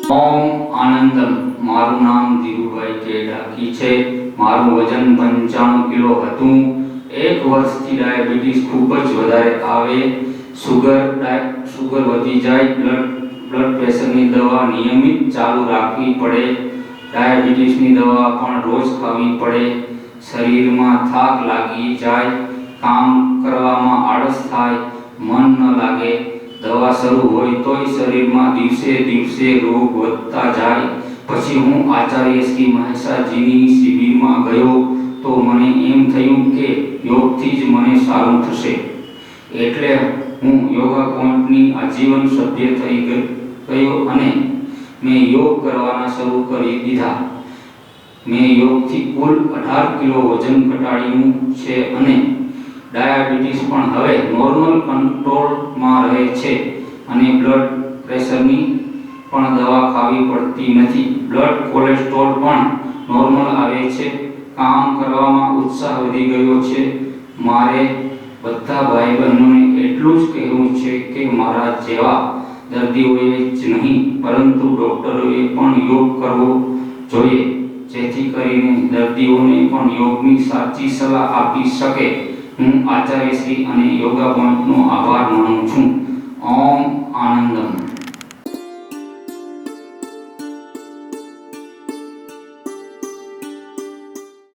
ओम आनंदम। मारू नाम धीरुभाई के डाकी छे। मारू वजन 95 किलो हतुं। 1 वर्षथी डायबिटीज खूब ज वधारे आवे। शुगर वधी जाए। ब्लड प्रेशरनी दवा नियमित चालू राखवी पड़े। डायबिटीजनी दवा पण रोज खावी पड़े। शरीरमां थाक लागी जाए। काम करवामां आळस थाय। मन न लागे। दवा शुरू होय तोय शरीरमां दिवसे दिवसे रोग વધતા જાય। પછી હું આચાર્ય શ્રી મહેશાજીની શિબિરમાં ગયો તો મને એમ થયું કે યોગથી જ મને સારું થશે, એટલે હું યોગા પોઈન્ટની આજીવન સભ્ય થઈ ગયો અને મેં યોગ કરવાના શરૂ કરી દીધા। મેં યોગથી કુલ 18 કિલો વજન ઘટાડ્યું છે અને डायबिटीज पण हवे नॉर्मल कंट्रोल में रहे छे अने ब्लड प्रेशर नी पण दवा खावी पड़ती नथी। ब्लड कोलेस्ट्रोल पण नॉर्मल आवे छे। काम करवामां उत्साह वधी गयो छे। मारे बधा भाई बहनोने एटलुं ज कहेवुं छे के मारा जेवा दर्दीओए ज नहीं परंतु डॉक्टरोए पण योग करवो जोईए, जेथी करीने दर्दीओने पण योगनी साची सलाह आपी शके। हूँ आचार्य श्री अने योगा पॉइंट नो आभार मानु छूं। ओम आनंद।